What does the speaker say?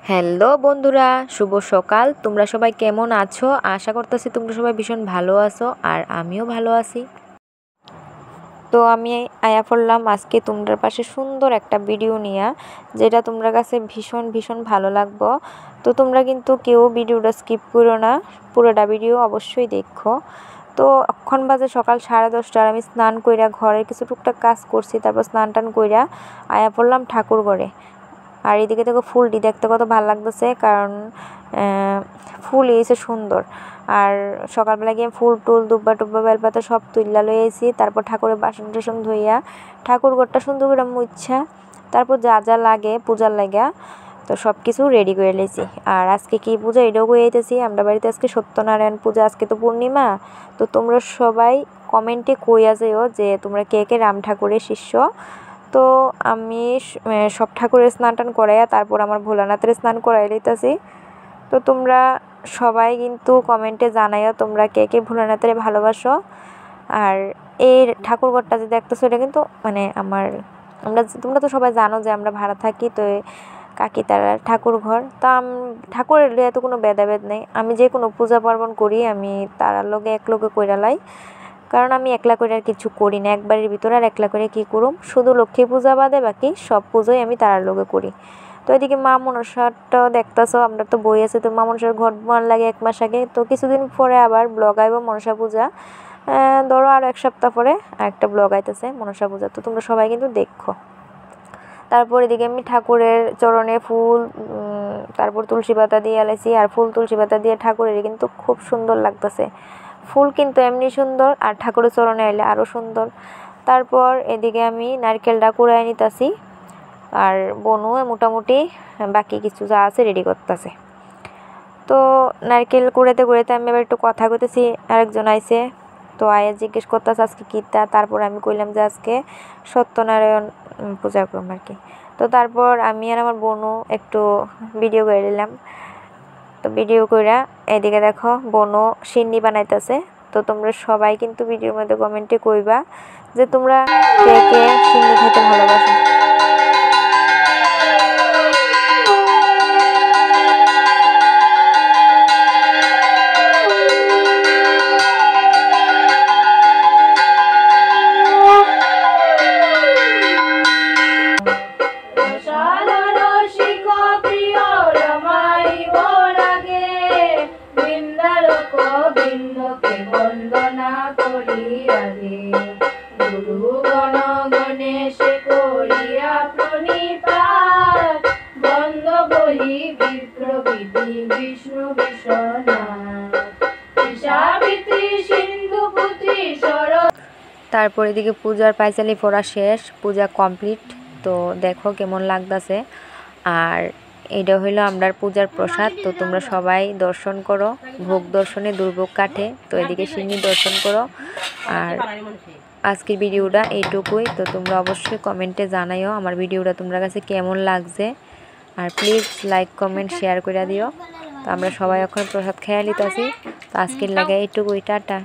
Hello বন্ধুরা, শুভ সকাল। তোমরা সবাই কেমন আছো? আশা করতেছি তোমরা সবাই ভীষণ ভালো আছো, আর আমিও ভালো আছি। তো আমি আয়া পড়লাম আজকে তোমরা পাশে সুন্দর একটা ভিডিও নিয়ে, যেটা তোমরা কাছে ভীষণ ভীষণ ভালো লাগবো। তো তোমরা কিন্তু কেউ ভিডিওটা স্কিপ করো না, পুরোটা ভিডিও অবশ্যই দেখো। তো এখন বাজে সকাল 10:30, আমি স্নান কইরা ঘরের কিছু টুকটাক কাজ করছি, তারপর স্নান টান কইরা আয়া পড়লাম ঠাকুর ঘরে। আর এদিকে দেখো ফুলটি দেখতে কত ভালো লাগতেছে, কারণ ফুল এসে সুন্দর। আর সকালবেলা গিয়ে ফুল টুল দুব্বা টুব্বা বেলপাতা সব তুইলা লই আইছি। তারপর ঠাকুরের বাসন টাসন ধুইয়া ঠাকুর ঘরটা সুন্দর করে মুছা, তারপর যা যা লাগে পূজার লাগা তো সব কিছু রেডি করে লেছি। আর আজকে কি পূজা এটাও কই আইতেছি, আমরা বাড়িতে আজকে সত্যনারায়ণ পূজা, আজকে তো পূর্ণিমা। তো তোমরা সবাই কমেন্টে কইয়া যেও যে তোমরা কে কে রাম ঠাকুরের শিষ্য। তো আমি সব ঠাকুরের স্নান টান করাইয়া তারপর আমার ভোলানাথের স্নান করাই লইতাছি। তো তোমরা সবাই কিন্তু কমেন্টে জানাইও তোমরা কে কে ভোলানাথের ভালোবাসো। আর এই ঠাকুরঘরটা যে দেখতেছো এটা কিন্তু মানে তোমরা তো সবাই জানো যে আমরা ভাড়া থাকি, তো কাকি তারা ঠাকুর ঘর। তো ঠাকুরের এত কোনো ভেদাভেদ নেই, আমি যে কোনো পূজা পার্বণ করি আমি তারার লগে এক লগে কইরা লাই, কারণ আমি একলা করে আর কিছু করি না। একবারের ভিতরে আর একলা করে কি করুম, শুধু লক্ষ্মী পূজা বাদে বাকি সব পুজোই আমি তারার লগে করি। তো এদিকে মা মনসাটাও দেখতেছো, আমরা তো বই আছে, তো মা মনসার ঘর বান লাগে 1 মাস আগে। তো কিছুদিন পরে আবার ব্লগ আইব মনসা পূজা, ধরো আর 1 সপ্তাহ পরে একটা ব্লগ আইতেছে মনসা পূজা, তো তোমরা সবাই কিন্তু দেখো। তারপর এদিকে আমি ঠাকুরের চরণে ফুল, তারপর তুলসী পাতা দিয়ে আলাইছি। আর ফুল তুলসী পাতা দিয়ে ঠাকুরের কিন্তু খুব সুন্দর লাগতেছে। ফুল কিন্তু এমনি সুন্দর, আর ঠাকুরের চরণে আইলে আরও সুন্দর। তারপর এদিকে আমি নারকেলটা কুড়াই নিতেছি, আর বনু মোটামুটি বাকি কিছু যা আছে রেডি করতেছে। তো নারকেল কুড়াইতে কুড়াইতে আমি এবার একটু কথা কইতেছি, আরেকজন আইছে। তো আয়া জিজ্ঞেস করতেছে আজকে কীটা। তারপর আমি কইলাম যে আজকে সত্যনারায়ণ পূজা করলাম আর কি। তো তারপর আমি আর আমার বোনও একটু ভিডিও করে নিলাম। তো ভিডিও কইরা এদিকে দেখো বোনও সিন্নি বানাইতেছে। তো তোমরা সবাই কিন্তু ভিডিওর মধ্যে কমেন্টে কইবা যে তোমরা কে কে সিন্নি খেতে ভালোবাসো। তারপর এদিকে পূজার পাইচালি পড়া শেষ, পূজা কমপ্লিট। তো দেখো কেমন লাগতেছে। আর এটা হইলো আমরার পূজার প্রসাদ। তো তোমরা সবাই দর্শন করো, ভোগ দর্শনে দুর্ভোগ কাটে। তো এদিকে সিন্নি দর্শন করো। আর আজকের ভিডিওটা এইটুকুই। তো তোমরা অবশ্যই কমেন্টে জানাইও আমার ভিডিওটা তোমরা কাছে কেমন লাগছে। আর প্লিজ লাইক কমেন্ট শেয়ার করে দিও। তো আমরা সবাই এখন প্রসাদ খেয়ে নিতেছি। তো আজকের লাগে এইটুকুই, টাটা।